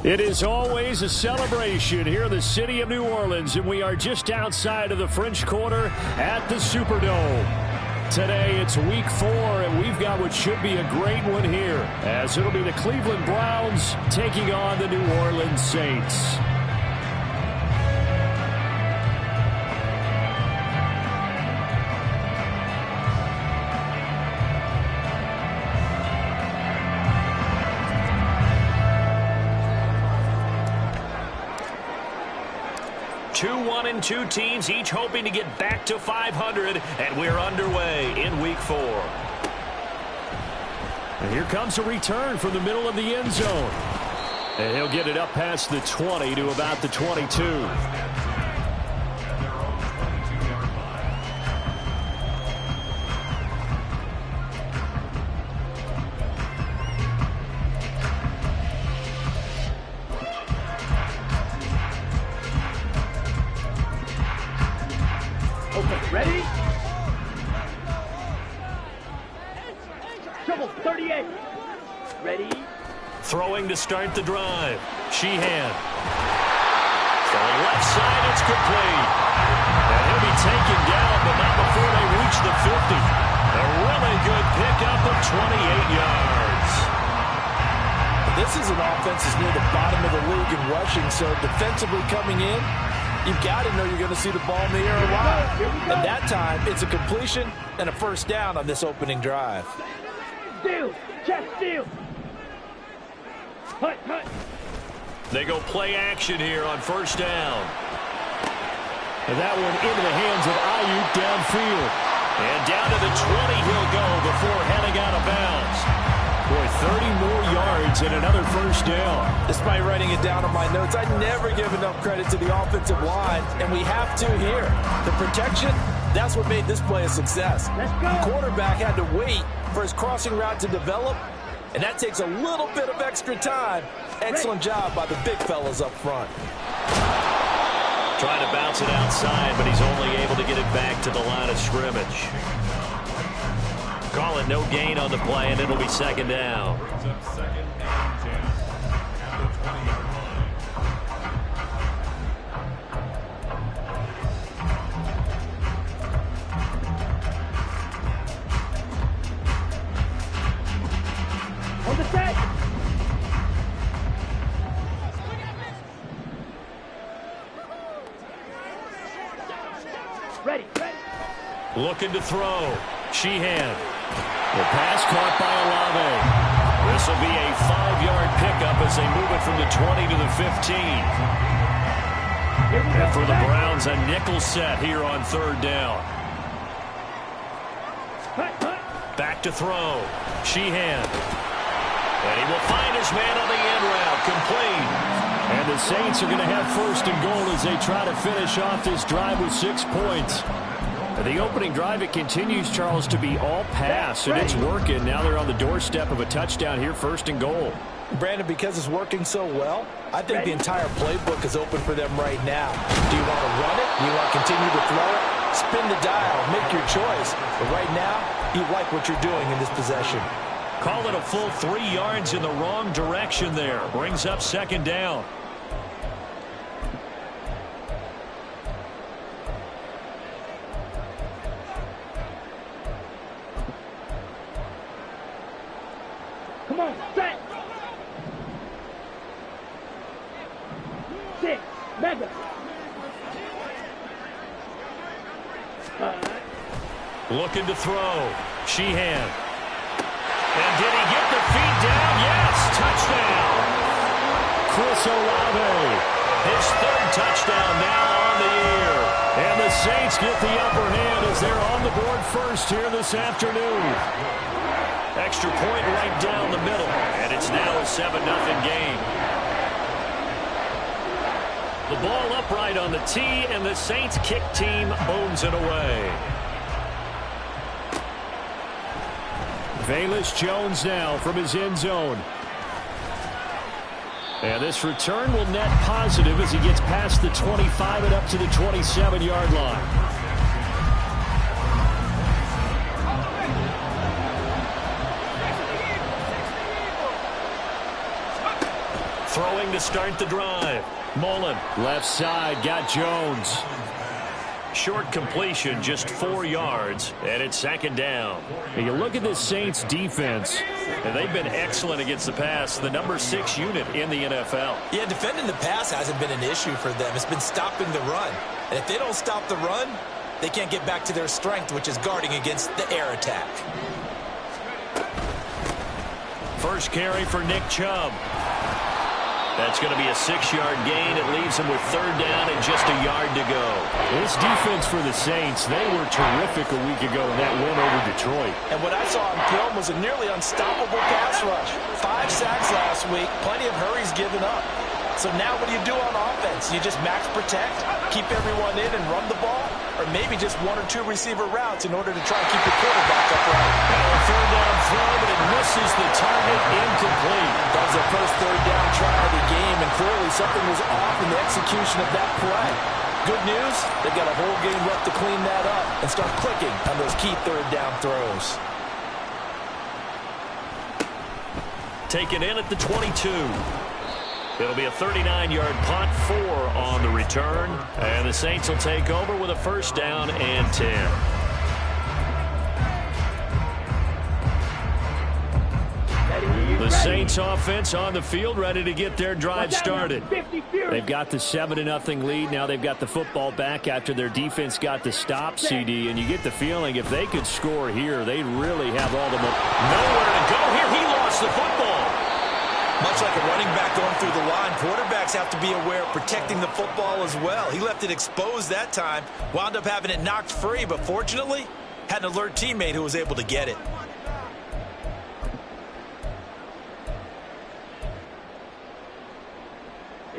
It is always a celebration here in the city of New Orleans, and we are just outside of the French Quarter at the Superdome. Today it's week 4, and we've got what should be a great one here, as it'll be the Cleveland Browns taking on the New Orleans Saints. Two 1-2 teams, each hoping to get back to 500, and we're underway in week 4. And here comes a return from the middle of the end zone. And he'll get it up past the 20 to about the 22. Ready? Trouble 38. Ready? Throwing to start the drive. Sheehan. Throwing left side, it's complete. And he'll be taken down, but not before they reach the 50. A really good pickup of 28 yards. This is an offense that's near the bottom of the league in rushing, so defensively coming in, you've got to know you're going to see the ball in the air a lot. And that time, it's a completion and a first down on this opening drive. Steal! Check steal! Hut, hut. They go play action here on first down. And that one into the hands of Ayuk downfield. And down to the 20 he'll go before heading out of bounds. Boy, 30 more yards and another first down. Despite writing it down on my notes, I never give enough credit to the offensive line, and we have to here. The protection, that's what made this play a success. Let's go. The quarterback had to wait for his crossing route to develop, and that takes a little bit of extra time. Excellent job by the big fellas up front. Trying to bounce it outside, but he's only able to get it back to the line of scrimmage. Call it no gain on the play, and it'll be second down. On the set! Ready, ready. Looking to throw. Sheehan. The pass caught by Olave. This will be a 5-yard pickup as they move it from the 20 to the 15. And for the Browns, a nickel set here on third down. Back to throw. Sheehan. And he will find his man on the end route. Complete. And the Saints are going to have first and goal as they try to finish off this drive with 6 points. The opening drive, it continues, Charles, to be all pass, and it's working. Now they're on the doorstep of a touchdown here, first and goal. Brandon, because it's working so well, I think the entire playbook is open for them right now. Do you want to run it? Do you want to continue to throw it? Spin the dial, make your choice. But right now, you like what you're doing in this possession. Call it a full 3 yards in the wrong direction there. Brings up second down. Come on, set! 6, mega! Looking to throw. Sheehan. And did he get the feet down? Yes, touchdown. Chris Olave. His 3rd touchdown now on the year. And the Saints get the upper hand as they're on the board first here this afternoon. Extra point right down the middle, and it's now a 7-0 game. The ball upright on the tee, and the Saints kick team owns it away. Velus Jones now from his end zone. And this return will net positive as he gets past the 25 and up to the 27-yard line. Throwing to start the drive. Mullen. Left side, got Jones. Short completion, just 4 yards, and it's second down. And you look at this Saints defense. And they've been excellent against the pass, the number 6 unit in the NFL. Yeah, defending the pass hasn't been an issue for them. It's been stopping the run. And if they don't stop the run, they can't get back to their strength, which is guarding against the air attack. First carry for Nick Chubb. That's going to be a 6-yard gain. It leaves him with third down and just a yard to go. This defense for the Saints, they were terrific a week ago in that win over Detroit. And what I saw on film was a nearly unstoppable pass rush. 5 sacks last week, plenty of hurries given up. So now what do you do on offense? You just max protect, keep everyone in and run the ball, or maybe just 1 or 2 receiver routes in order to try and keep the quarterback upright. Now a third down throw, but it misses the target, incomplete. That was their first third down try of the game, and clearly something was off in the execution of that play. Good news, they've got a whole game left to clean that up and start clicking on those key third down throws. Taken in at the 22. It'll be a 39-yard punt, 4 on the return. And the Saints will take over with a first down and 10. The Saints offense on the field, ready to get their drive started. They've got the 7-0 lead. Now they've got the football back after their defense got the stop, CD. And you get the feeling if they could score here, they'd really have all the nowhere to go here. He lost the football. Much like a running back going through the line, quarterbacks have to be aware of protecting the football as well. He left it exposed that time, wound up having it knocked free, but fortunately, had an alert teammate who was able to get it.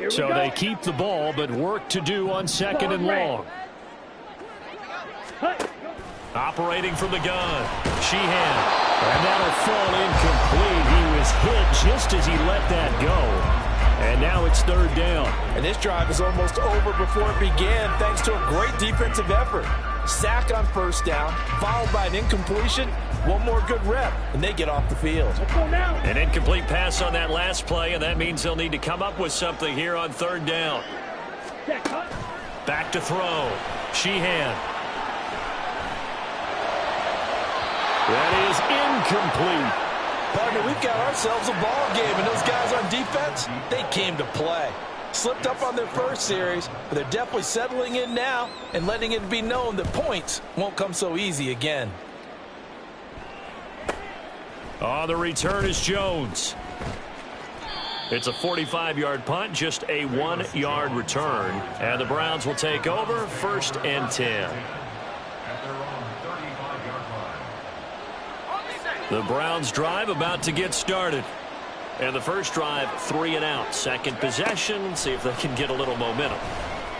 So they keep the ball, but work to do on second and long. Operating from the gun, Sheehan. And that'll fall incomplete. He was hit just as he let that go. And now it's third down. And this drive is almost over before it began, thanks to a great defensive effort. Sack on first down, followed by an incompletion. One more good rep, and they get off the field. An incomplete pass on that last play, and that means they'll need to come up with something here on third down. Back to throw. Sheehan. That is incomplete. Partner, we've got ourselves a ball game, and those guys on defense, they came to play. Slipped up on their first series, but they're definitely settling in now and letting it be known that points won't come so easy again. On the return is Jones. It's a 45-yard punt, just a 1-yard return. And the Browns will take over, first and 10. The Browns drive about to get started. And the first drive, 3 and out. Second possession, see if they can get a little momentum.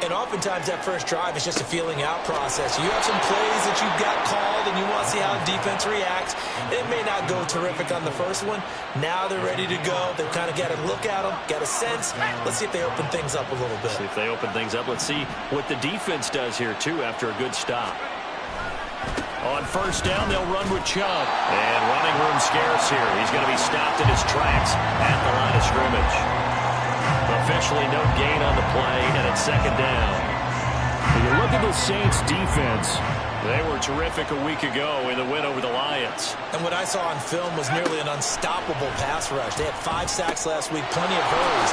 And oftentimes that first drive is just a feeling out process. You have some plays that you've got called and you want to see how defense reacts. It may not go terrific on the first one. Now they're ready to go. They've kind of got to look at them, got a sense. Let's see if they open things up a little bit. See if they open things up. Let's see what the defense does here, too, after a good stop. On first down, they'll run with Chubb. And running room scarce here. He's going to be stopped in his tracks at the line of scrimmage. Officially no gain on the play, and it's second down. When you look at the Saints defense, they were terrific a week ago in the win over the Lions. And what I saw on film was nearly an unstoppable pass rush. They had 5 sacks last week, plenty of hurries.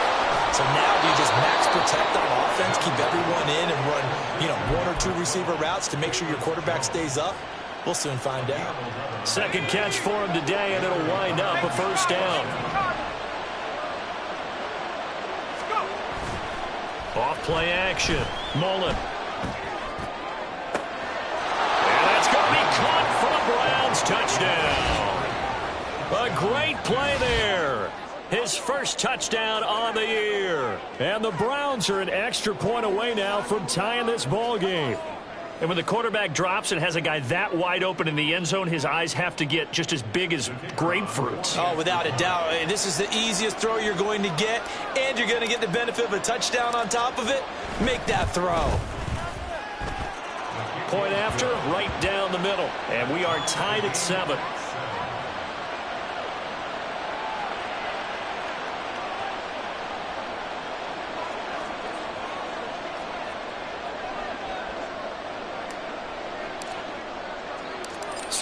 So now do you just max protect on offense, keep everyone in and run, 1 or 2 receiver routes to make sure your quarterback stays up? We'll soon find out. Second catch for him today, and it'll wind up a first down. Off play action. Mullen. And that's going to be caught for a Browns touchdown. A great play there. His first touchdown on the year. And the Browns are an extra point away now from tying this ball game. And when the quarterback drops and has a guy that wide open in the end zone, his eyes have to get just as big as grapefruits. Oh, without a doubt. This is the easiest throw you're going to get, and you're going to get the benefit of a touchdown on top of it. Make that throw. Point after, right down the middle. And we are tied at 7.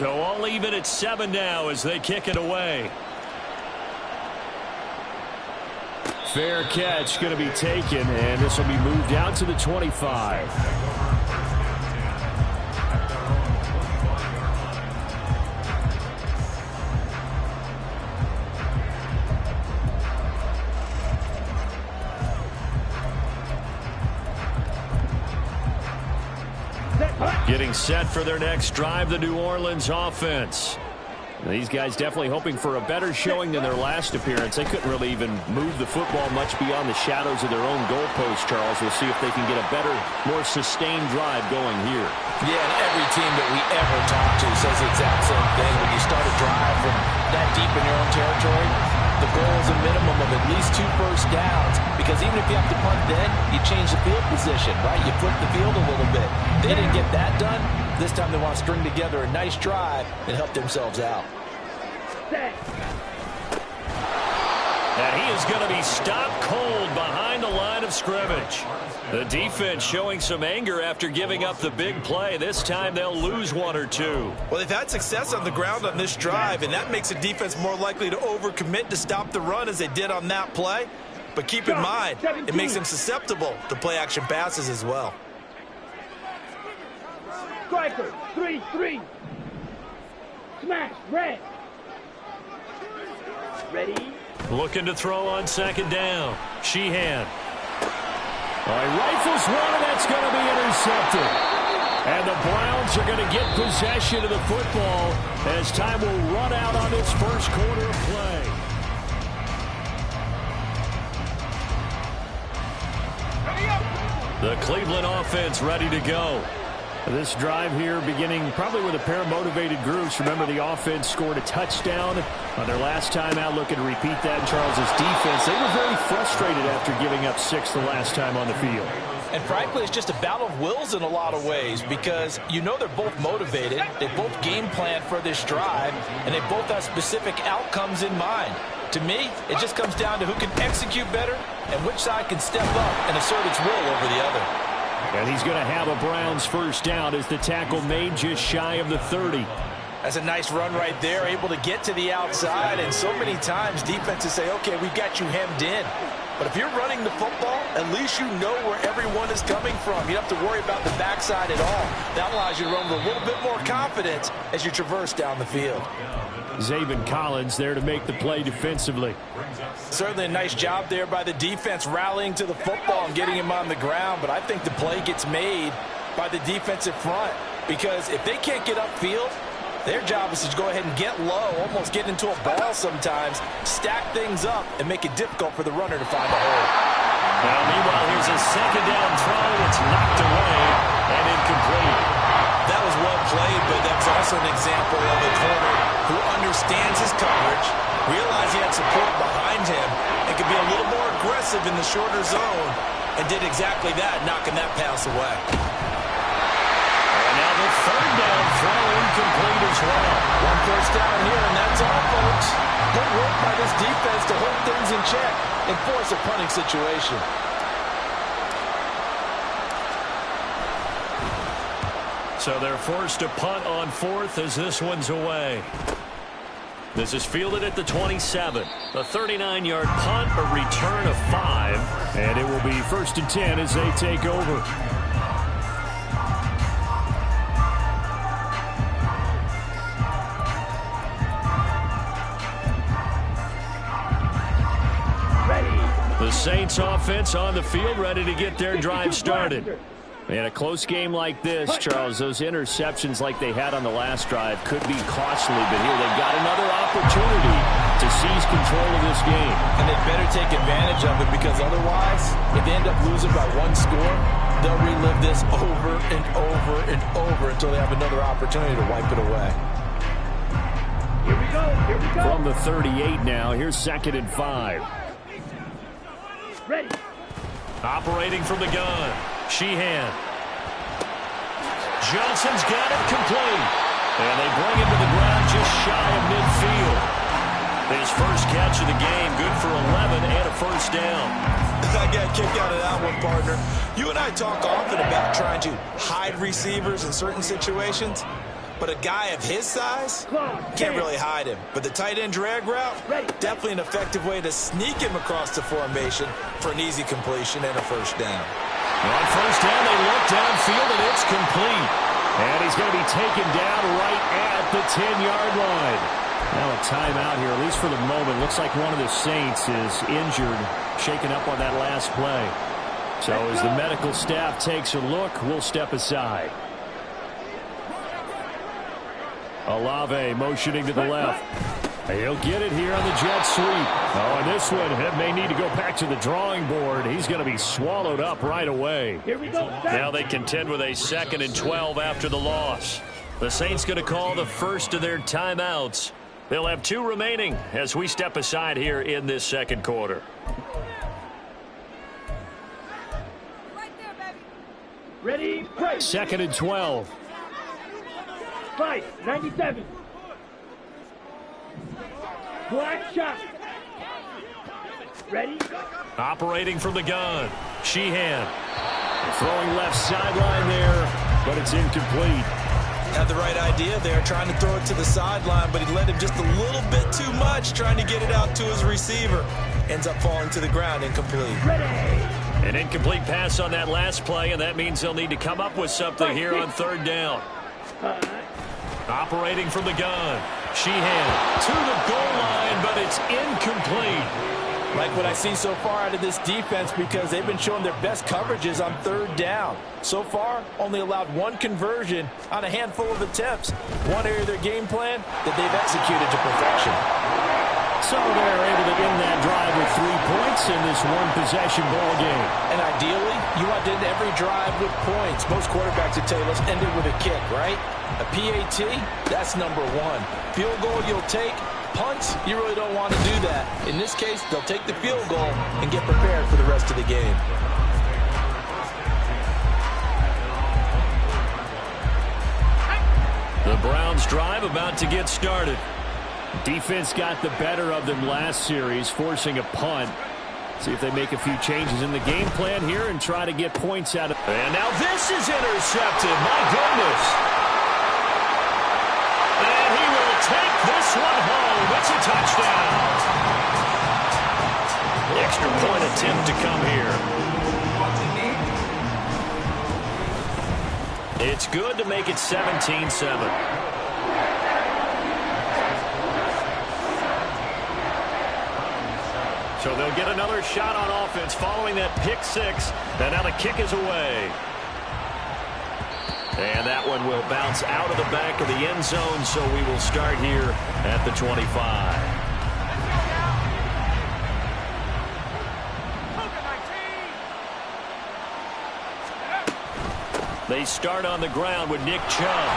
So all even at 7 now as they kick it away. Fair catch going to be taken, and this will be moved out to the 25. Getting set for their next drive, the New Orleans offense. These guys definitely hoping for a better showing than their last appearance. They couldn't really even move the football much beyond the shadows of their own goalpost, Charles. We'll see if they can get a better, more sustained drive going here. Yeah, and every team that we ever talk to says the exact same thing. When you start a drive from that deep in your own territory, the goal is a minimum of at least 2 first downs, because even if you have to punt then, you change the field position, right? You flip the field a little bit. They didn't get that done. This time they want to string together a nice drive and help themselves out. And he is going to be stopped cold behind the line of scrimmage. The defense showing some anger after giving up the big play. This time they'll lose 1 or 2. Well, they've had success on the ground on this drive, and that makes the defense more likely to overcommit to stop the run as they did on that play. But keep in mind, it makes them susceptible to play-action passes as well. Striker, 3-3. Smash, red. Ready? Looking to throw on 2nd down. Sheehan. All right, rifles one, and that's going to be intercepted. And the Browns are going to get possession of the football as time will run out on this first quarter of play. The Cleveland offense ready to go. This drive here beginning probably with a pair of motivated groups. Remember, the offense scored a touchdown on their last time out. Looking to repeat that in Charles's defense. They were very frustrated after giving up 6 the last time on the field. And frankly, it's just a battle of wills in a lot of ways, because you know they're both motivated. They both game plan for this drive, and they both have specific outcomes in mind. To me, it just comes down to who can execute better and which side can step up and assert its will over the other. And he's going to have a Browns first down as the tackle made just shy of the 30. That's a nice run right there, able to get to the outside. And so many times defenses say, okay, we've got you hemmed in. But if you're running the football, at least you know where everyone is coming from. You don't have to worry about the backside at all. That allows you to run with a little bit more confidence as you traverse down the field. Zaven Collins there to make the play defensively. Certainly a nice job there by the defense rallying to the football and getting him on the ground. But I think the play gets made by the defensive front, because if they can't get upfield, their job is to go ahead and get low, almost get into a ball sometimes, stack things up, and make it difficult for the runner to find a hole. Now, meanwhile, here's a 2nd down throw. It's knocked away and incomplete. That was well played, but that's also an example of a corner who understands his coverage, realized he had support behind him, and could be a little more aggressive in the shorter zone, and did exactly that, knocking that pass away. And now the 3rd down throw incomplete as well. 1 first down here, and that's all, folks. Good work by this defense to hold things in check and force a punting situation. So they're forced to punt on 4th as this one's away. This is fielded at the 27. A 39-yard punt, a return of 5. And it will be 1st and 10 as they take over. The Saints offense on the field, ready to get their drive started. In a close game like this, Charles, those interceptions like they had on the last drive could be costly, but here they've got another opportunity to seize control of this game. And they better take advantage of it, because otherwise, if they end up losing by 1 score, they'll relive this over and over and over until they have another opportunity to wipe it away. Here we go, here we go. From the 38 now, here's 2nd and 5. Ready. Operating from the gun. Sheehan. Johnson's got it complete. And they bring him to the ground just shy of midfield. His first catch of the game, good for 11 and a first down. I got a kick out of that one, partner. You and I talk often about trying to hide receivers in certain situations. But a guy of his size can't really hide him. But the tight end drag route, definitely an effective way to sneak him across the formation for an easy completion and a first down. On first down, they look downfield, and it's complete. And he's going to be taken down right at the 10-yard line. Now a timeout here, at least for the moment. Looks like one of the Saints is injured, shaken up on that last play. So as the medical staff takes a look, we'll step aside. Olave motioning to the left. He'll get it here on the jet sweep. Oh, and this one may need to go back to the drawing board. He's going to be swallowed up right away. Here we go. Now they contend with a 2nd and 12 after the loss. The Saints going to call the first of their timeouts. They'll have 2 remaining as we step aside here in this second quarter. Ready, play. 2nd and 12. 97. Black shot. Ready? Operating from the gun. Sheehan. Throwing left sideline there, but it's incomplete. Had the right idea there, trying to throw it to the sideline, but he led him just a little bit too much, trying to get it out to his receiver. Ends up falling to the ground, incomplete. Ready. An incomplete pass on that last play, and that means they'll need to come up with something here on 3rd down. Operating from the gun. Sheehan to the goal line, but it's incomplete. Like what I see so far out of this defense, because they've been showing their best coverages on 3rd down. So far, only allowed 1 conversion on a handful of attempts. One area of their game plan that they've executed to perfection. So they're able to end that drive with 3 points in this one-possession ball game. And ideally, you want to end every drive with points. Most quarterbacks would tell you, let's end it with a kick, right? A PAT, that's number 1. Field goal you'll take. Punts, you really don't want to do that. In this case, they'll take the field goal and get prepared for the rest of the game. The Browns drive about to get started. Defense got the better of them last series, forcing a punt. See if they make a few changes in the game plan here and try to get points out of it. And now this is intercepted. My goodness. And he will take this one home. It's a touchdown. Extra point attempt to come here. It's good to make it 17-7. So they'll get another shot on offense following that pick 6. And now the kick is away. And that one will bounce out of the back of the end zone, so we will start here at the 25. They start on the ground with Nick Chubb.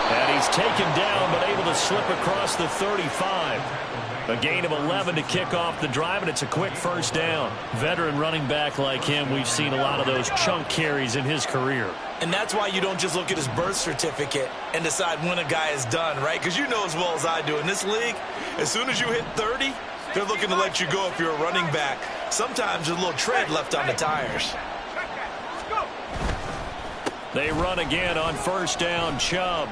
And he's taken down, but able to slip across the 35. A gain of 11 to kick off the drive, and it's a quick first down. Veteran running back like him, we've seen a lot of those chunk carries in his career. And that's why you don't just look at his birth certificate and decide when a guy is done, right? Because you know as well as I do, in this league, as soon as you hit 30, they're looking to let you go if you're a running back. Sometimes there's a little tread left on the tires. They run again on first down, Chubb.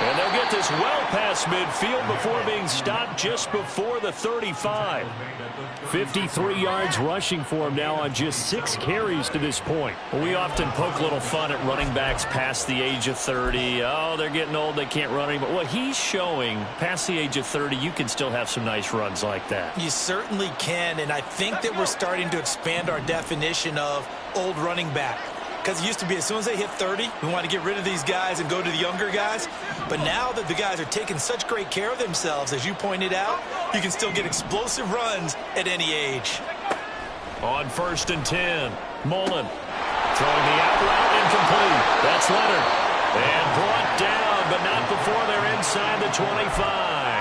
And they'll get this well past midfield before being stopped just before the 35. 53 yards rushing for him now on just 6 carries to this point. We often poke a little fun at running backs past the age of 30. Oh, they're getting old, they can't run anymore. Well, he's showing past the age of 30, you can still have some nice runs like that. You certainly can, and I think that we're starting to expand our definition of old running back. Because it used to be as soon as they hit 30, we want to get rid of these guys and go to the younger guys. But now that the guys are taking such great care of themselves, as you pointed out, you can still get explosive runs at any age. On first and 10, Mullen throwing the out route incomplete. That's Leonard. And brought down, but not before they're inside the 25.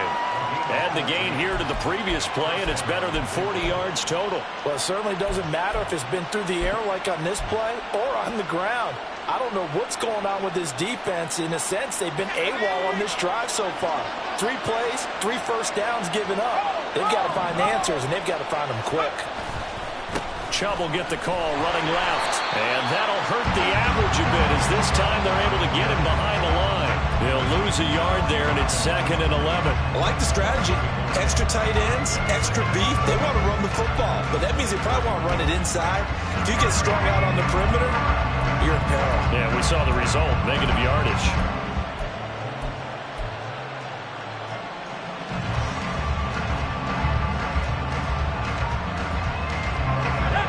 Add the gain here to the previous play, and it's better than 40 yards total. Well, it certainly doesn't matter if it's been through the air like on this play or on the ground. I don't know what's going on with this defense. In a sense, they've been AWOL on this drive so far. 3 plays, 3 first downs given up. They've got to find answers, and they've got to find them quick. Chubb will get the call running left, and that'll hurt the average a bit as as this time they're able to get him behind the line. He'll lose a yard there, and it's 2nd and 11. I like the strategy. Extra tight ends, extra beef. They want to run the football, but that means they probably want to run it inside. If you get strung out on the perimeter, you're in peril. Yeah, we saw the result, negative yardage.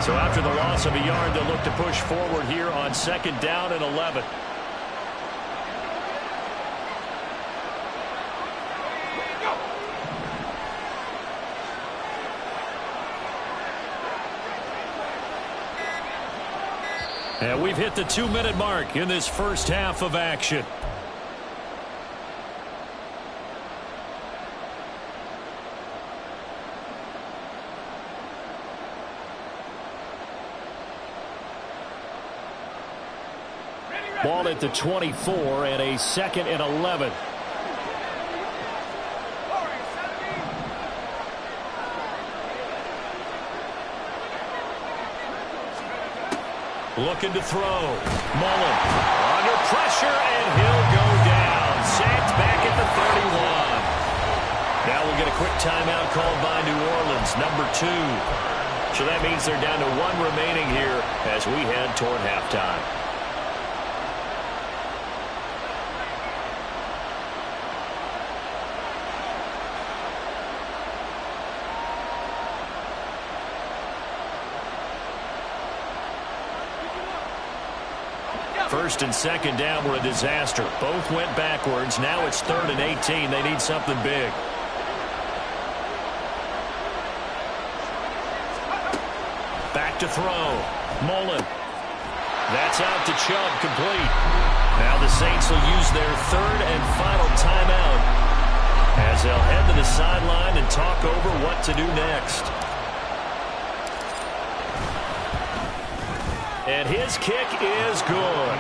So after the loss of a yard, they'll look to push forward here on 2nd down and 11. And we've hit the 2-minute mark in this first half of action. Ball at the 24 and a 2nd and 11. Looking to throw. Mullen under pressure, and he'll go down. Sacked back at the 31. Now we'll get a quick timeout called by New Orleans, number 2. So that means they're down to 1 remaining here as we head toward halftime. First and 2nd down were a disaster. Both went backwards. Now it's 3rd and 18. They need something big. Back to throw. Mullen. That's out to Chubb, complete. Now the Saints will use their 3rd and final timeout as they'll head to the sideline and talk over what to do next. And his kick is good.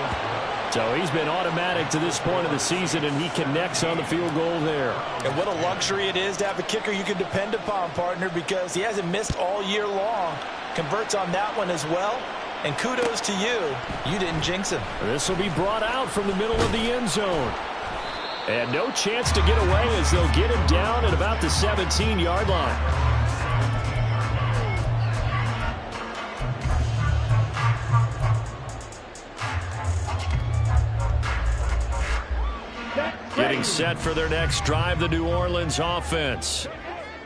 So he's been automatic to this point of the season, and he connects on the field goal there. And what a luxury it is to have a kicker you can depend upon, partner, because he hasn't missed all year long. Converts on that one as well. And kudos to you. You didn't jinx him. This will be brought out from the middle of the end zone. And no chance to get away as they'll get him down at about the 17-yard line. Getting set for their next drive, the New Orleans offense.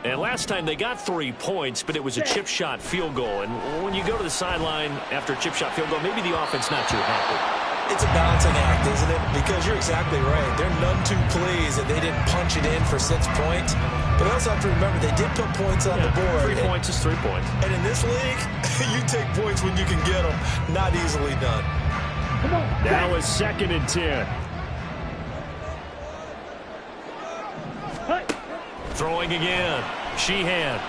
And last time they got 3 points, but it was a chip shot field goal. And when you go to the sideline after a chip shot field goal, maybe the offense not too happy. It's a balancing act, isn't it? Because you're exactly right. They're none too pleased that they didn't punch it in for 6 points. But they also have to remember they did put points on the board. 3 points is 3 points. And in this league, you take points when you can get them. Not easily done. Now it's 2nd and 10. Throwing again. Sheehan.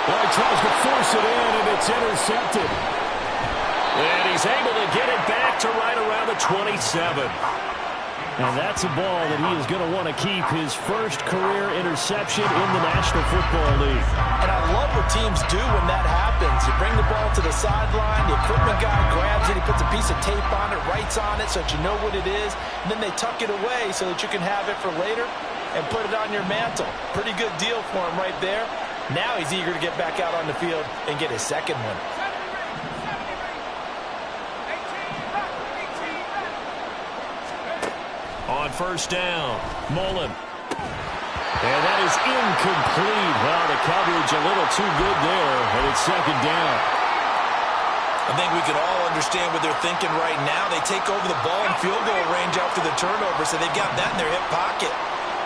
Well, he tries to force it in, and it's intercepted. And he's able to get it back to right around the 27. And that's a ball that he is going to want to keep, his first career interception in the National Football League. And I love what teams do when that happens. You bring the ball to the sideline, the equipment guy grabs it, he puts a piece of tape on it, writes on it so that you know what it is, and then they tuck it away so that you can have it for later and put it on your mantle. Pretty good deal for him right there. Now he's eager to get back out on the field and get his second one. On first down, Mullen. And that is incomplete. Well, the coverage a little too good there, and it's 2nd down. I think we can all understand what they're thinking right now. They take over the ball in field goal range after the turnover, so they've got that in their hip pocket.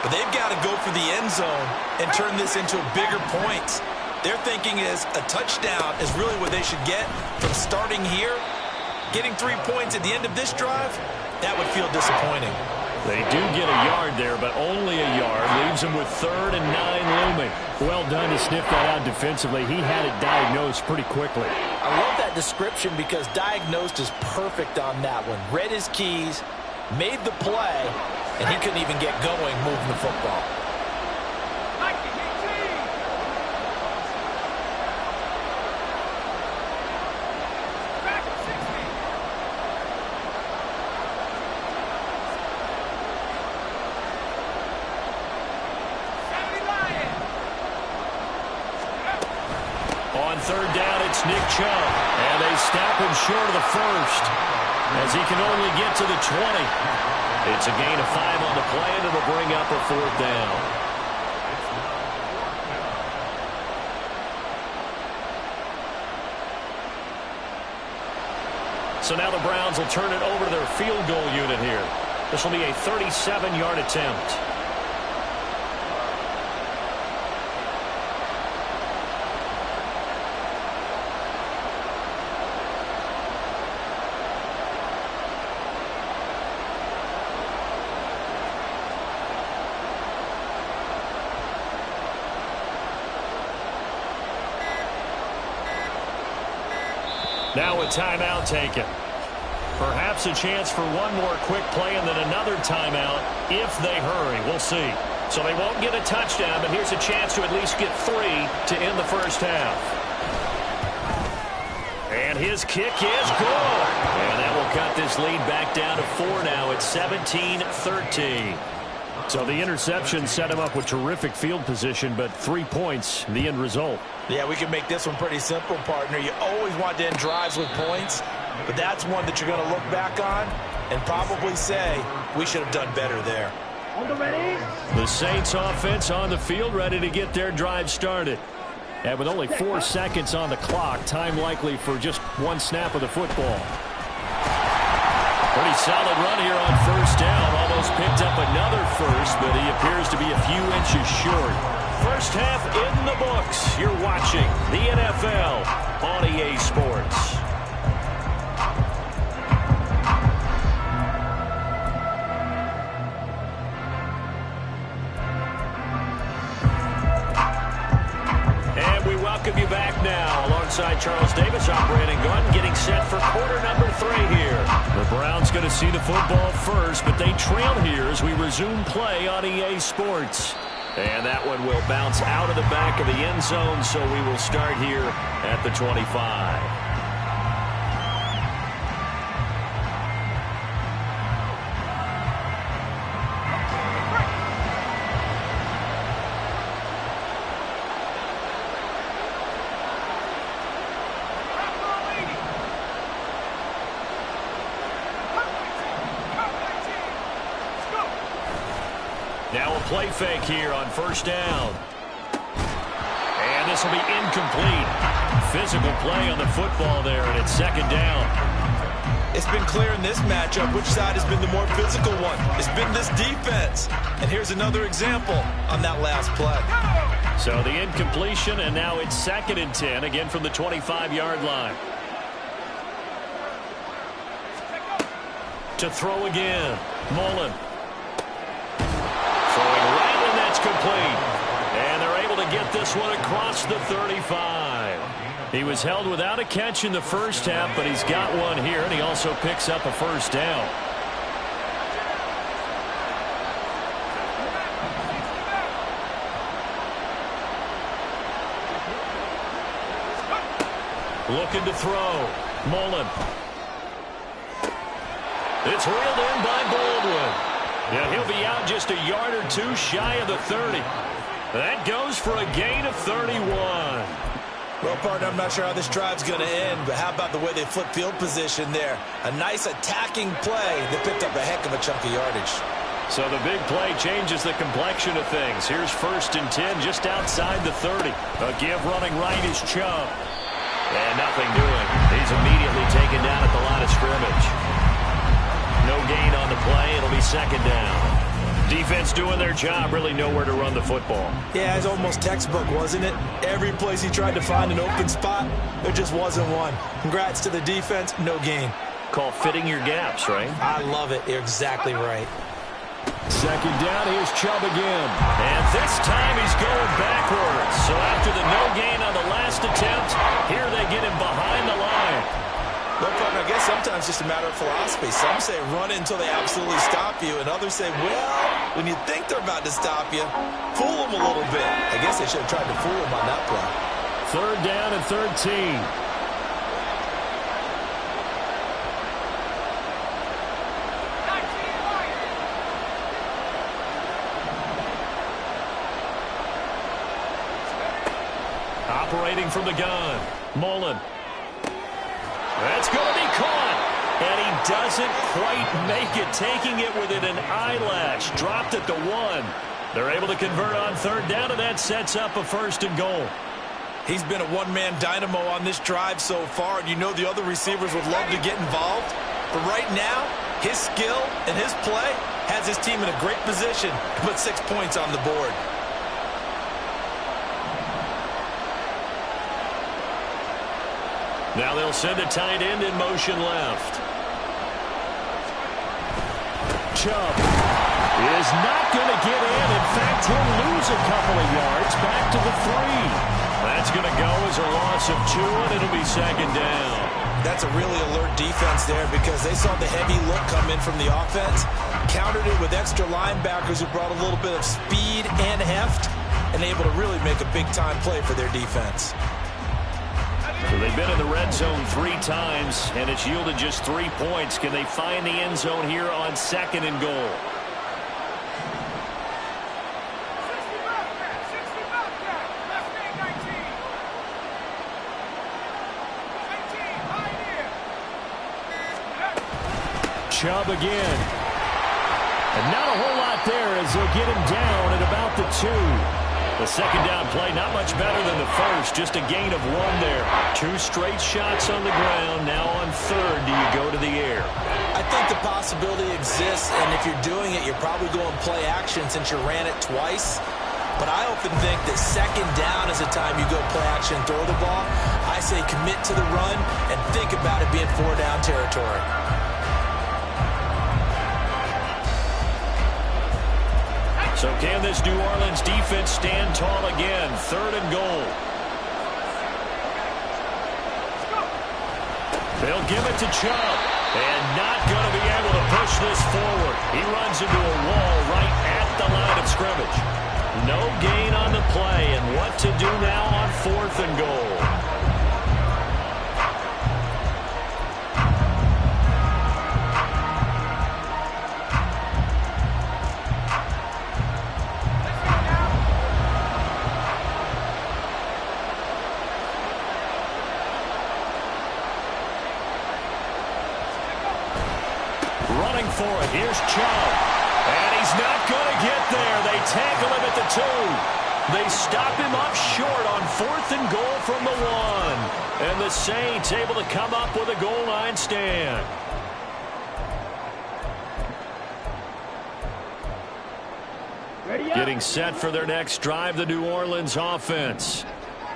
But they've got to go for the end zone and turn this into bigger points. Their thinking is a touchdown is really what they should get from starting here. Getting 3 points at the end of this drive, that would feel disappointing. They do get a yard there, but only a yard. Leaves them with 3rd and 9 looming. Well done to sniff that out defensively. He had it diagnosed pretty quickly. I love that description because diagnosed is perfect on that one. Read his keys, made the play, and he couldn't even get going moving the football. third down, it's Nick Chubb. And they stop him short of the first as he can only get to the 20. It's a gain of 5 on the play, and it'll bring up a fourth down. So now the Browns will turn it over to their field goal unit here. This will be a 37-yard attempt. Now a timeout taken. Perhaps a chance for one more quick play and then another timeout if they hurry. We'll see. So they won't get a touchdown, but here's a chance to at least get 3 to end the first half. And his kick is good. And that will cut this lead back down to 4 now. It's 17-13. So the interception set him up with terrific field position, but 3 points, the end result. Yeah, we can make this one pretty simple, partner. You always want to end drives with points, but that's one that you're going to look back on and probably say, we should have done better there. On the ready? The Saints offense on the field, ready to get their drive started. And with only 4 seconds on the clock, time likely for just one snap of the football. Pretty solid run here on first down. Almost picked up another first, but he appears to be a few inches short. First half in the books. You're watching the NFL on EA Sports. And we welcome you back now alongside Charles Davis, operating gun, getting set for quarter number 3 here. The Browns going to see the football first, but they trail here as we resume play on EA Sports. And that one will bounce out of the back of the end zone, so we will start here at the 25. Now a play fake here on first down. And this will be incomplete. Physical play on the football there, and it's second down. It's been clear in this matchup which side has been the more physical one. It's been this defense. And here's another example on that last play. So the incompletion, and now it's 2nd and 10, again from the 25-yard line. To throw again, Mullen. Throwing right, and that's complete. And they're able to get this one across the 35. He was held without a catch in the first half, but he's got one here, and he also picks up a first down. Looking to throw. Mullen. It's reeled in by Baldwin. Yeah, he'll be out just a yard or 2 shy of the 30. That goes for a gain of 31. Well, partner, I'm not sure how this drive's going to end, but how about the way they flip field position there? A nice attacking play that picked up a heck of a chunk of yardage. So the big play changes the complexion of things. Here's 1st and 10 just outside the 30. A give running right is Chubb. And nothing doing. He's immediately taken down at the line of scrimmage. No gain on the play. It'll be 2nd down. Defense doing their job, really nowhere to run the football. Yeah, it's almost textbook, wasn't it? Every place he tried to find an open spot, there just wasn't one. Congrats to the defense, no gain. Call fitting your gaps, right? I love it. You're exactly right. 2nd down, here's Chubb again. And this time he's going backwards. So after the no gain on the last attempt, here they get him behind the line. Look, I guess sometimes it's just a matter of philosophy. Some say run it until they absolutely stop you, and others say, well, when you think they're about to stop you, fool them a little bit. I guess they should have tried to fool them on that play. 3rd down and 13. Operating from the gun. Mullen. That's going to be caught. And he doesn't quite make it, taking it within an eyelash. Dropped at the 1. They're able to convert on third down, and that sets up a 1st and goal. He's been a one-man dynamo on this drive so far, and you know the other receivers would love to get involved. But right now, his skill and his play has his team in a great position to put 6 points on the board. Now they'll send a tight end in motion left. Chubb is not going to get in. In fact, he'll lose a couple of yards back to the 3. That's going to go as a loss of 2, and it'll be 2nd down. That's a really alert defense there because they saw the heavy look come in from the offense, countered it with extra linebackers who brought a little bit of speed and heft, and able to really make a big-time play for their defense. So they've been in the red zone 3 times, and it's yielded just 3 points. Can they find the end zone here on 2nd and goal? Chubb again. And not a whole lot there as they'll get him down at about the 2. The 2nd down play, not much better than the first. Just a gain of 1 there. 2 straight shots on the ground. Now on 3rd, do you go to the air? I think the possibility exists, and if you're doing it, you're probably going play action since you ran it twice. But I often think that 2nd down is the time you go play action and throw the ball. I say commit to the run and think about it being 4-down territory. So can this New Orleans defense stand tall again? 3rd and goal. They'll give it to Chubb. And not going to be able to push this forward. He runs into a wall right at the line of scrimmage. No gain on the play. And what to do now on 4th and goal? Running for it. Here's Chubb. And he's not going to get there. They tackle him at the 2. They stop him up short on 4th and goal from the 1. And the Saints able to come up with a goal line stand. Getting set for their next drive, the New Orleans offense.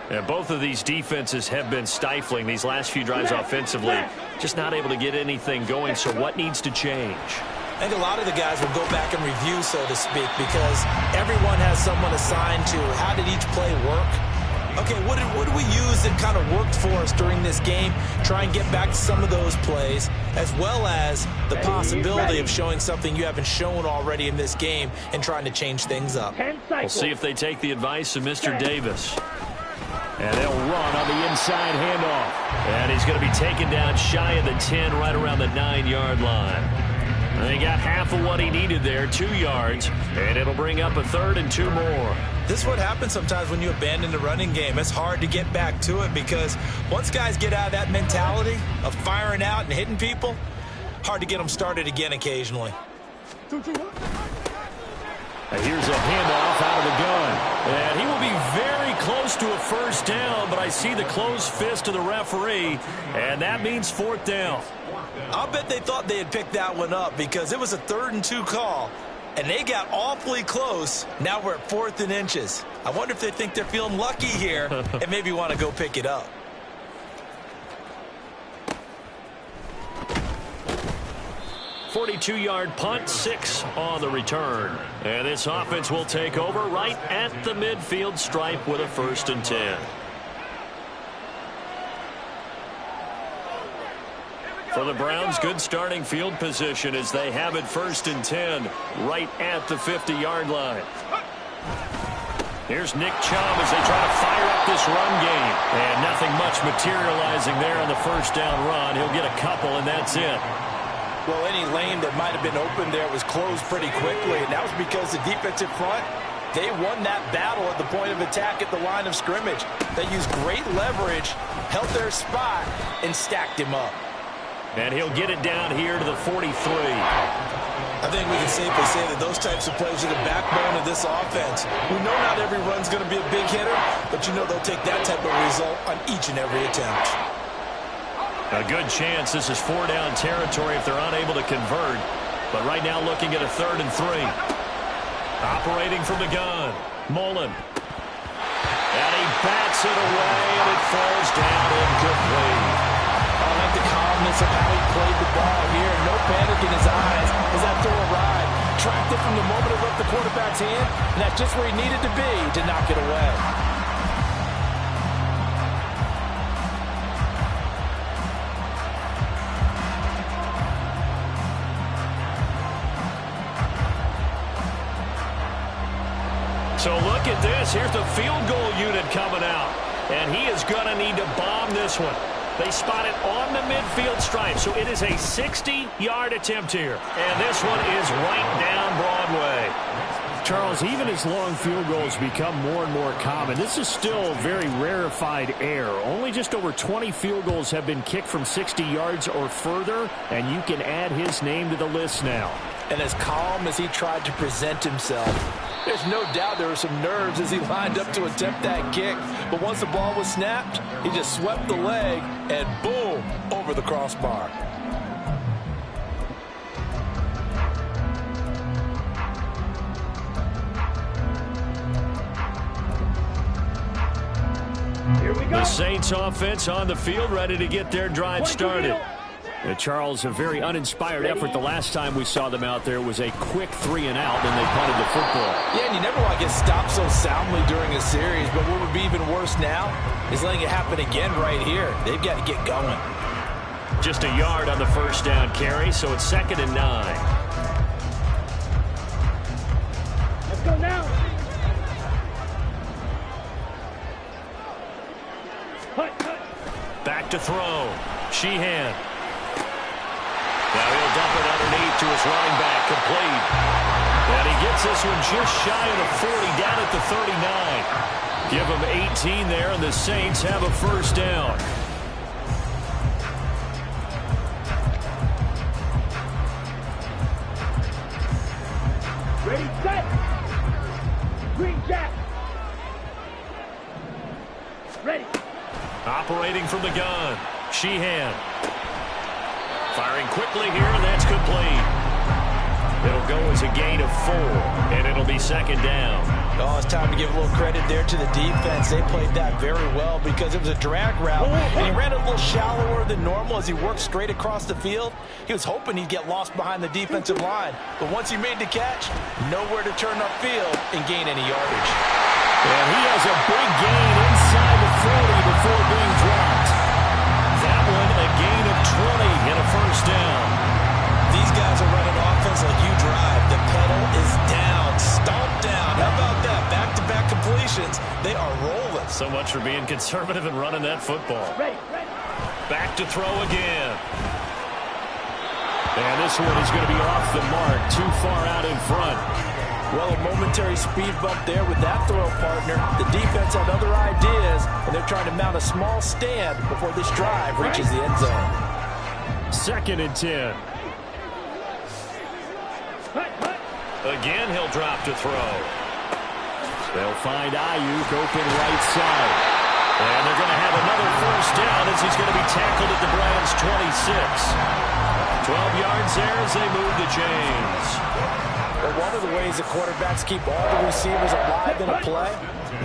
And both of these defenses have been stifling these last few drives offensively. Just not able to get anything going, so what needs to change? I think a lot of the guys will go back and review, so to speak, because everyone has someone assigned to how did each play work. Okay, what did we use that kind of worked for us during this game? Try and get back to some of those plays, as well as the possibility of showing something you haven't shown already in this game and trying to change things up. We'll see if they take the advice of Mr. Davis. And they'll run on the inside handoff. And he's going to be taken down shy of the 10, right around the 9-yard line. And he got half of what he needed there, 2 yards. And it'll bring up a 3rd and 2 more. This is what happens sometimes when you abandon the running game. It's hard to get back to it because once guys get out of that mentality of firing out and hitting people, hard to get them started again occasionally. And here's a handoff out of the gun. And he will be very close to a 1st down, but I see the closed fist of the referee, and that means 4th down. I'll bet they thought they had picked that one up because it was a 3rd and 2 call, and they got awfully close. Now we're at 4th and inches. I wonder if they think they're feeling lucky here and maybe want to go pick it up. .42-yard punt, 6 on the return. And this offense will take over right at the midfield stripe with a 1st and 10. For the Browns, good starting field position as they have it 1st and 10 right at the 50-yard line. Here's Nick Chubb as they try to fire up this run game. And nothing much materializing there on the 1st down run. He'll get a couple, and that's it. Well, any lane that might have been open there was closed pretty quickly, and that was because the defensive front They won that battle at the point of attack at the line of scrimmage. They used great leverage, held their spot, and stacked him up. And he'll get it down here to the 43. I think we can safely say that those types of plays are the backbone of this offense. We know not every run's going to be a big hitter, but you know they'll take that type of result on each and every attempt. A good chance this is 4-down territory if they're unable to convert. But right now looking at a 3rd and 3. Operating from the gun, Mullen. And he bats it away, and it falls down incomplete. I like the calmness of how he played the ball here. No panic in his eyes as that throw arrived. Tracked it from the moment it left the quarterback's hand, and that's just where he needed to be to knock it away. So look at this. Here's the field goal unit coming out. And he is going to need to bomb this one. They spot it on the midfield stripe. So it is a 60-yard attempt here. And this one is right down Broadway. Charles, even as long field goals become more and more common, this is still very rarefied air. Only just over 20 field goals have been kicked from 60 yards or further, and you can add his name to the list now. And as calm as he tried to present himself, there's no doubt there were some nerves as he lined up to attempt that kick. But once the ball was snapped, he just swept the leg and boom, over the crossbar. Here we go. The Saints offense on the field, ready to get their drive started. Charles, a very uninspired effort. The last time we saw them out there was a quick 3-and-out, and they punted the football. Yeah, and you never want to get stopped so soundly during a series, but what would be even worse now is letting it happen again right here. They've got to get going. Just a yard on the first down carry, so it's 2nd and 9. Let's go now. Back to throw. Sheehan. Now he'll dump it underneath to his running back, complete. And he gets this one just shy of the 40, down at the 39. Give him 18 there, and the Saints have a first down. Ready, set. Green Jack. Ready. Operating from the gun, Sheehan. Firing quickly here, and that's complete. It'll go as a gain of 4, and it'll be 2nd down. Oh, it's time to give a little credit there to the defense. They played that very well because it was a drag route, and he ran a little shallower than normal as he worked straight across the field. He was hoping he'd get lost behind the defensive line, but once he made the catch, nowhere to turn upfield and gain any yardage. And he has a big gain inside the 40 before being dropped. That one a gain of 20 and a first down. These guys are running offense like you drive. The pedal is down, stomped down. How about that? Back-to-back completions. They are rolling. So much for being conservative and running that football. Ready. Back to throw again. And this one is going to be off the mark, too far out in front. Well, a momentary speed bump there with that throw partner. The defense had other ideas, and they're trying to mount a small stand before this drive reaches the end zone. 2nd and 10. Again, he'll drop to throw. They'll find Ayuk open right side. And they're going to have another first down as he's going to be tackled at the Browns' 26. 12 yards there as they move the chains. Well, one of the ways that quarterbacks keep all the receivers alive in a play,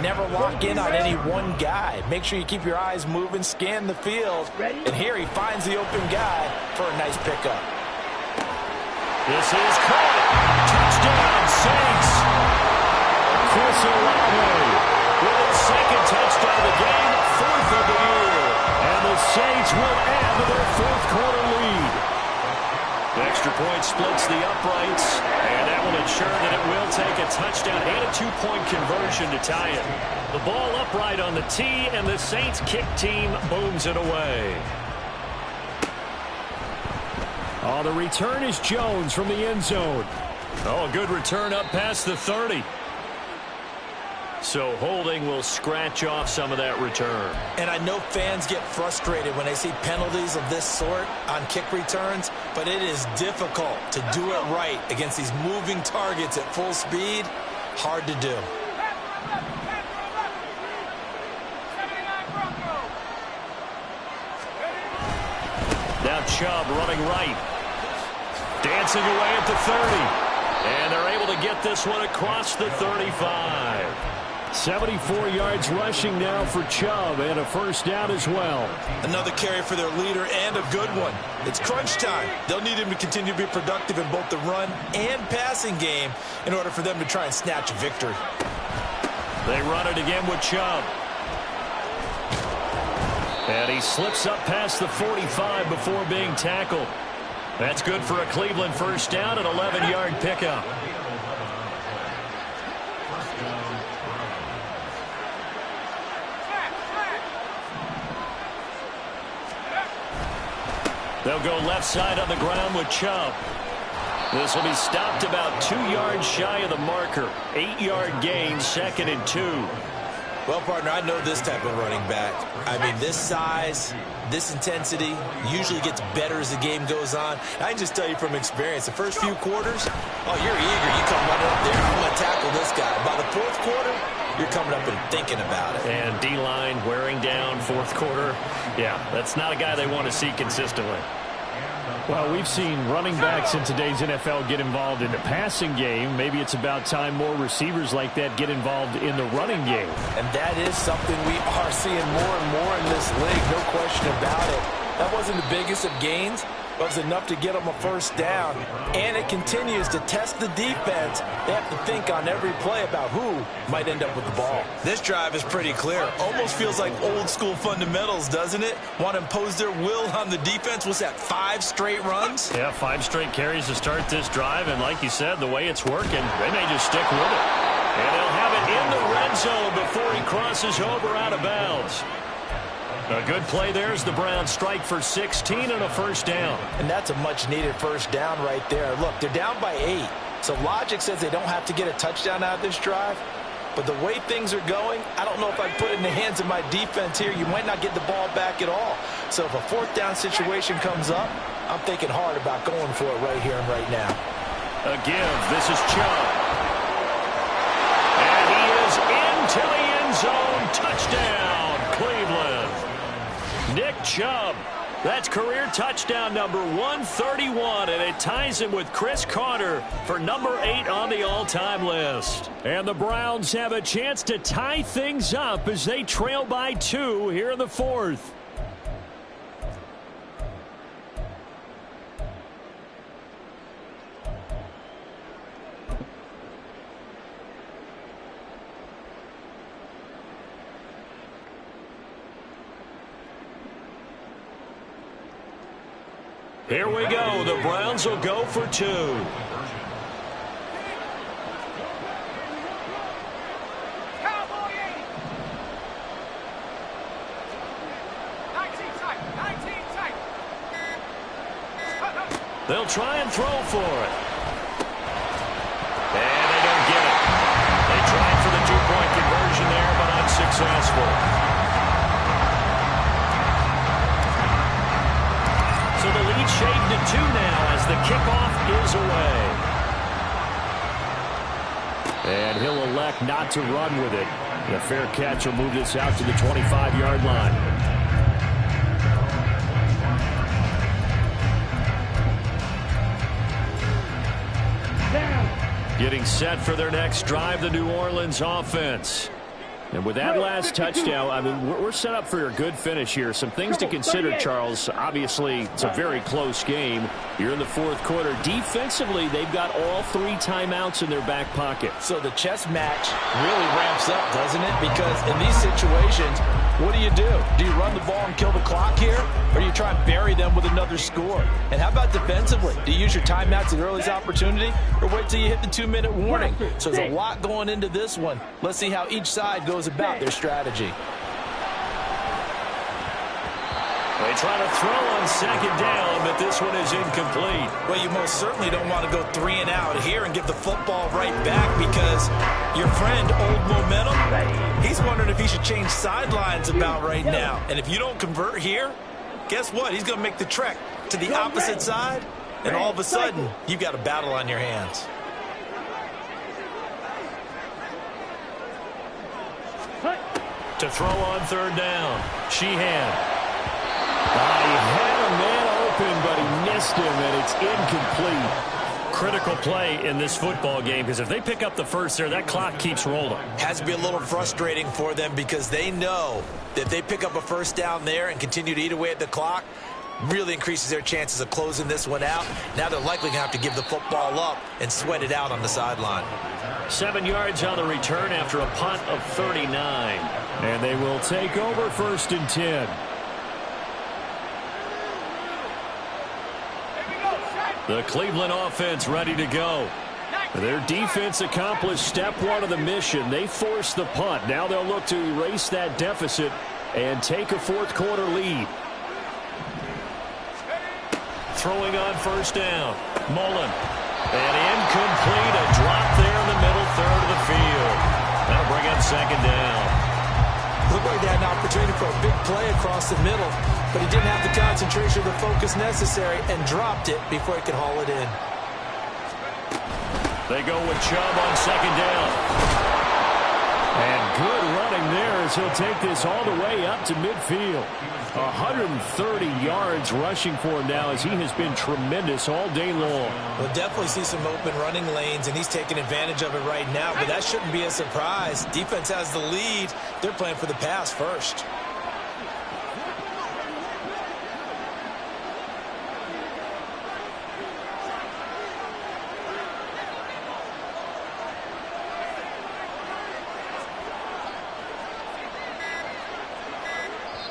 never lock in on any one guy. Make sure you keep your eyes moving, scan the field, and here he finds the open guy for a nice pickup. This is caught. Touchdown, Saints. Chris Olave with his 2nd touchdown of the game, 4th of the year. And the Saints will add to their 4th quarter lead. The extra point splits the uprights, and that will ensure that it will take a touchdown and a 2-point conversion to tie it. The ball upright on the tee, and the Saints kick team booms it away. Oh, the return is Jones from the end zone. Oh, a good return up past the 30. So holding will scratch off some of that return. And I know fans get frustrated when they see penalties of this sort on kick returns, but it is difficult to do it right against these moving targets at full speed. Hard to do. Now Chubb running right. Dancing away at the 30. And they're able to get this one across the 35. 74 yards rushing now for Chubb, and a first down as well. Another carry for their leader, and a good one. It's crunch time. They'll need him to continue to be productive in both the run and passing game in order for them to try and snatch a victory. They run it again with Chubb. And he slips up past the 45 before being tackled. That's good for a Cleveland first down, an 11-yard pickup. They'll go left side on the ground with Chubb. This will be stopped about 2 yards shy of the marker. 8-yard gain, 2nd and 2. Well, partner, I know this type of running back. I mean, this size, this intensity usually gets better as the game goes on. I can just tell you from experience, the first few quarters, oh, you're eager. You come running up there, I'm going to tackle this guy. By the fourth quarter, you're coming up and thinking about it. And D-line wearing down fourth quarter. Yeah, that's not a guy they want to see consistently. Well, we've seen running backs in today's NFL get involved in the passing game. Maybe it's about time more receivers like that get involved in the running game. And that is something we are seeing more and more in this league, no question about it. That wasn't the biggest of gains, but it was enough to get them a first down. And it continues to test the defense. They have to think on every play about who might end up with the ball. This drive is pretty clear. Almost feels like old school fundamentals, doesn't it? Want to impose their will on the defense. What's that, 5 straight runs? Yeah, 5 straight carries to start this drive. And like you said, the way it's working, they may just stick with it. And they'll have it in the red zone before he crosses over out of bounds. A good play there as the Browns strike for 16 and a first down. And that's a much-needed first down right there. Look, they're down by 8. So logic says they don't have to get a touchdown out of this drive. But the way things are going, I don't know if I put it in the hands of my defense here. You might not get the ball back at all. So if a fourth down situation comes up, I'm thinking hard about going for it right here and right now. A give. This is Chubb. And he is into the end zone. Touchdown, Cleveland. Nick Chubb. That's career touchdown number 131, and it ties him with Chris Carter for number 8 on the all-time list. And the Browns have a chance to tie things up as they trail by 2 here in the 4th. Here we go. The Browns will go for 2. They'll try and throw for it. And they don't get it. They tried for the 2-point conversion there, but unsuccessful. So the lead shaved to 2 now as the kickoff is away. And he'll elect not to run with it. The fair catch will move this out to the 25-yard line. Getting set for their next drive, the New Orleans offense. And with that last touchdown, I mean, we're set up for a good finish here. Some things to consider, Charles. Obviously, it's a very close game. You're in the 4th quarter. Defensively, they've got all 3 timeouts in their back pocket. So the chess match really ramps up, doesn't it? Because in these situations, what do? Do you run the ball and kill the clock here? Or do you try and bury them with another score? And how about defensively? Do you use your timeouts at the earliest opportunity? Or wait till you hit the 2-minute warning? So there's a lot going into this one. Let's see how each side goes about their strategy. They They try to throw on second down, but this one is incomplete. Well, you most certainly don't want to go 3 and out here and give the football right back because your friend, Old Momentum, he's wondering if he should change sidelines about right now. And if you don't convert here, guess what? He's going to make the trek to the opposite side, and all of a sudden, you've got a battle on your hands. To throw on third down, Sheehan. He had a man open, but he missed him, and it's incomplete. Critical play in this football game, because if they pick up the first there, that clock keeps rolling. Has to be a little frustrating for them because they know that if they pick up a first down there and continue to eat away at the clock, really increases their chances of closing this one out. Now they're likely going to have to give the football up and sweat it out on the sideline. 7 yards on the return after a punt of 39. And they will take over 1st and 10. The Cleveland offense ready to go. Their defense accomplished step 1 of the mission. They forced the punt. Now they'll look to erase that deficit and take a 4th quarter lead. Throwing on first down. Mullen. And incomplete. A drop there in the middle third of the field. That'll bring up 2nd down. Looked like they had an opportunity for a big play across the middle, but he didn't have the concentration or the focus necessary and dropped it before he could haul it in. They go with Chubb on 2nd down. And good running there as he'll take this all the way up to midfield. 130 yards rushing for him now as he has been tremendous all day long. We'll definitely see some open running lanes, and he's taking advantage of it right now, but that shouldn't be a surprise. Defense has the lead. They're playing for the pass first.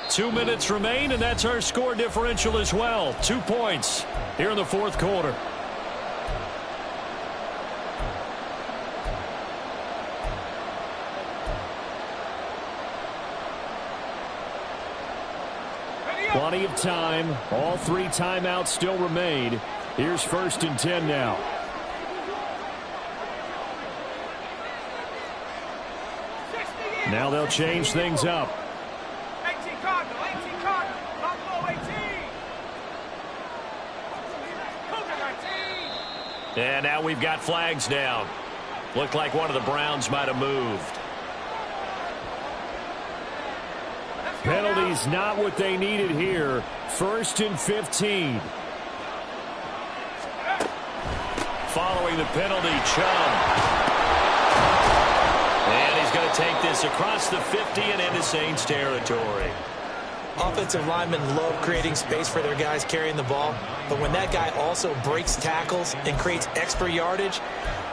Two minutes remain, and that's our score differential as well. 2 points here in the 4th quarter. Plenty of time. All 3 timeouts still remain. Here's 1st and 10 now. Now they'll change things up. And now we've got flags down. Looked like one of the Browns might have moved. Penalties not what they needed here. 1st and 15. Following the penalty, Chubb. And he's going to take this across the 50 and into Saints territory. Offensive linemen love creating space for their guys carrying the ball, but when that guy also breaks tackles and creates extra yardage,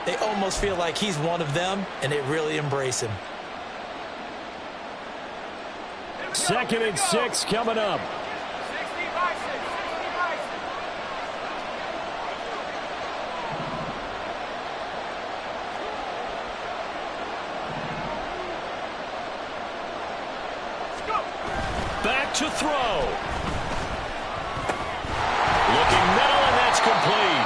they almost feel like he's one of them, and they really embrace him. 2nd and 6 coming up. Back to throw. Looking middle, and that's complete.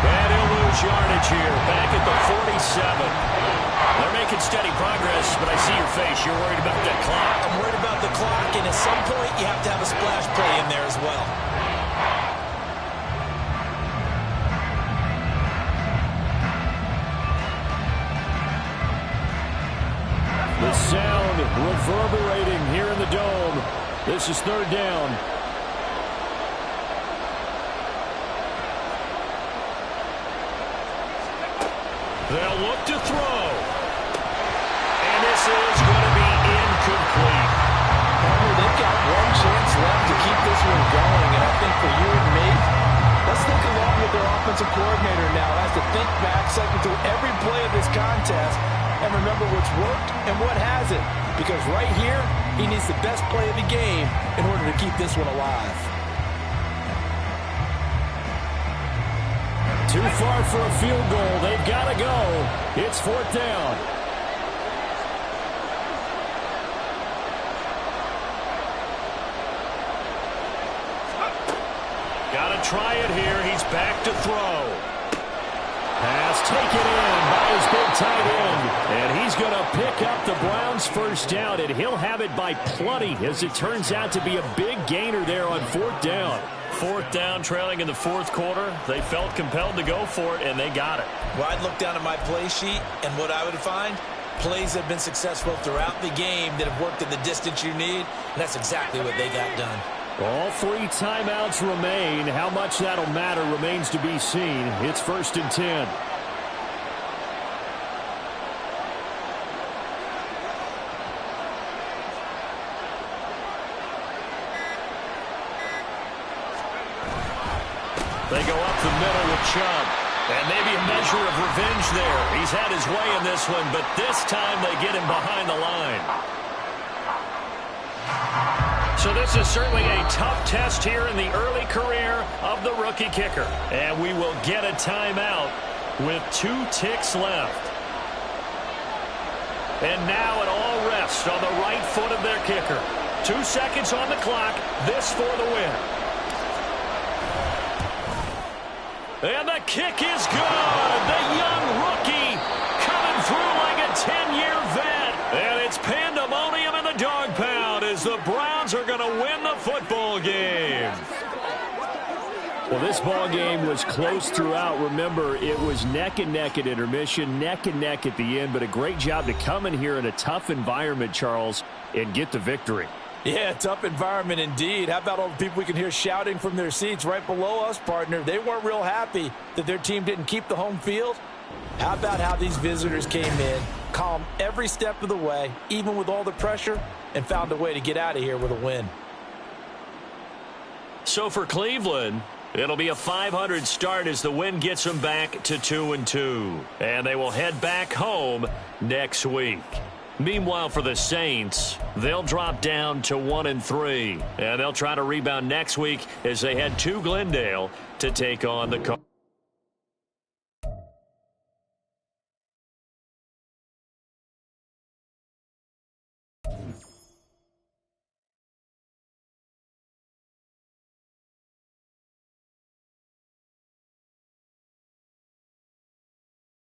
And he'll lose yardage here. Back at the 47. They're making steady progress, but I see your face. You're worried about that clock. I'm worried about the clock, and at some point, you have to have a splash play in there as well. The sound reverberating here in the dome. This is 3rd down. They'll look to throw. And this is going to be incomplete. They've got one chance left to keep this one going, and I think for you and me, let's think along with their offensive coordinator now. Has to think back, cycle through every play of this contest, and remember what's worked and what hasn't. Because right here, he needs the best play of the game in order to keep this one alive. Too far for a field goal. They've got to go. It's 4th down. Gotta try it here. He's back to throw. Pass taken in by his big tight end. And he's going to pick up the Browns' first down, and he'll have it by plenty, as it turns out to be a big gainer there on fourth down. Fourth down, trailing in the fourth quarter. They felt compelled to go for it, and they got it. Well, I'd look down at my play sheet, and what I would find, plays have been successful throughout the game that have worked in the distance you need, and that's exactly what they got done. All 3 timeouts remain. How much that'll matter remains to be seen. It's 1st and 10. They go up the middle with Chubb. And maybe a measure of revenge there. He's had his way in this one, but this time they get him behind the line. So this is certainly a tough test here in the early career of the rookie kicker. And we will get a timeout with 2 ticks left. And now it all rests on the right foot of their kicker. 2 seconds on the clock. This for the win. And the kick is good. The young rookie coming through like a 10-year vet. And it's pandemonium in the dog pound as the Browns are going to win the football game. Well, this ball game was close throughout. Remember, it was neck and neck at intermission, neck and neck at the end, but a great job to come in here in a tough environment, Charles, and get the victory. Yeah, tough environment indeed. How about all the people we can hear shouting from their seats right below us, partner? They weren't real happy that their team didn't keep the home field. How about how these visitors came in, calm every step of the way, even with all the pressure, and found a way to get out of here with a win. So for Cleveland, it'll be a 500 start as the win gets them back to 2-2. And they will head back home next week. Meanwhile, for the Saints, they'll drop down to 1-3. And they'll try to rebound next week as they head to Glendale to take on the Cardinals.